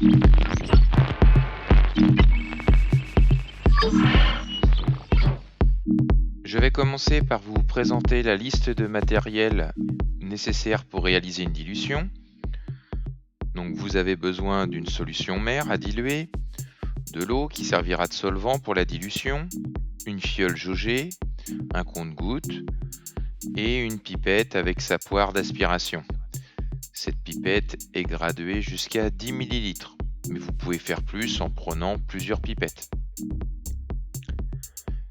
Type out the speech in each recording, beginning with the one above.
Je vais commencer par vous présenter la liste de matériel nécessaire pour réaliser une dilution. Donc vous avez besoin d'une solution mère à diluer, de l'eau qui servira de solvant pour la dilution, une fiole jaugée, un compte-gouttes et une pipette avec sa poire d'aspiration. Cette pipette est graduée jusqu'à 10 ml, mais vous pouvez faire plus en prenant plusieurs pipettes.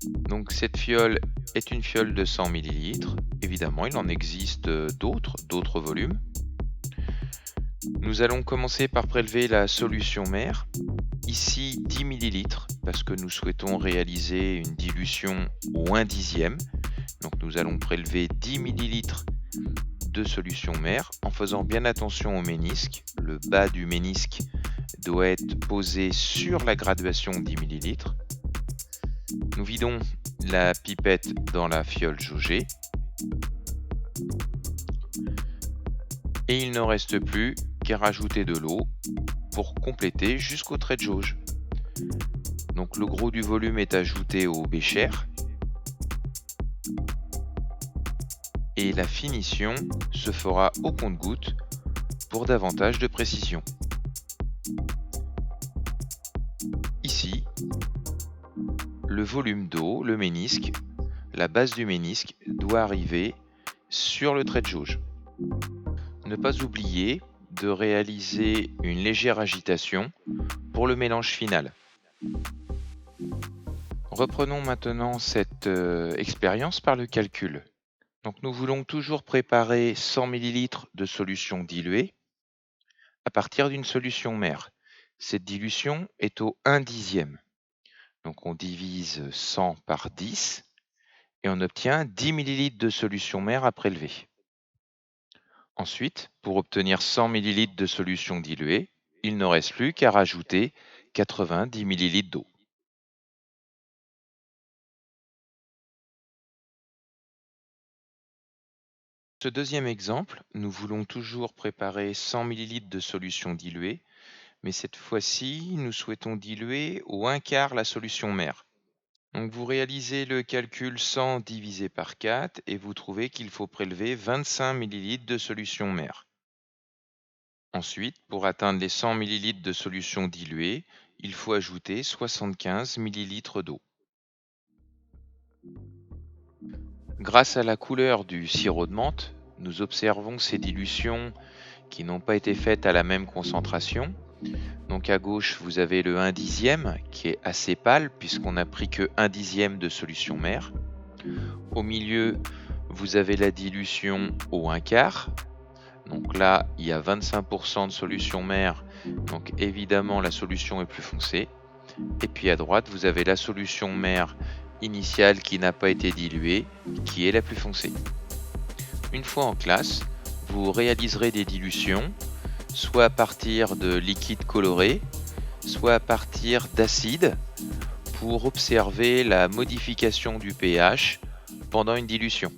Donc cette fiole est une fiole de 100 ml. Évidemment, il en existe d'autres volumes. Nous allons commencer par prélever la solution mère. Ici 10 ml parce que nous souhaitons réaliser une dilution au 1/10. Donc nous allons prélever 10 ml de solution mère en faisant bien attention au ménisque. Le bas du ménisque doit être posé sur la graduation 10 ml. Nous vidons la pipette dans la fiole jaugée. Et il ne reste plus qu'à rajouter de l'eau pour compléter jusqu'au trait de jauge. Donc le gros du volume est ajouté au bécher. Et la finition se fera au compte-gouttes pour davantage de précision. Ici, le volume d'eau, le ménisque, la base du ménisque doit arriver sur le trait de jauge. Ne pas oublier de réaliser une légère agitation pour le mélange final. Reprenons maintenant cette expérience par le calcul. Donc nous voulons toujours préparer 100 ml de solution diluée à partir d'une solution mère. Cette dilution est au 1/10. Donc on divise 100 par 10 et on obtient 10 ml de solution mère à prélever. Ensuite, pour obtenir 100 ml de solution diluée, il ne reste plus qu'à rajouter 90 ml d'eau. Ce deuxième exemple, nous voulons toujours préparer 100 ml de solution diluée, mais cette fois-ci, nous souhaitons diluer au 1/4 la solution mère. Donc vous réalisez le calcul 100 divisé par 4 et vous trouvez qu'il faut prélever 25 ml de solution mère. Ensuite, pour atteindre les 100 ml de solution diluée, il faut ajouter 75 ml d'eau. Grâce à la couleur du sirop de menthe, nous observons ces dilutions qui n'ont pas été faites à la même concentration. Donc à gauche, vous avez le 1/10 qui est assez pâle puisqu'on n'a pris que 1/10 de solution mère. Au milieu, vous avez la dilution au 1/4. Donc là, il y a 25% de solution mère, donc évidemment la solution est plus foncée. Et puis à droite, vous avez la solution mère initiale qui n'a pas été diluée, qui est la plus foncée. Une fois en classe, vous réaliserez des dilutions, soit à partir de liquides colorés, soit à partir d'acide, pour observer la modification du pH pendant une dilution.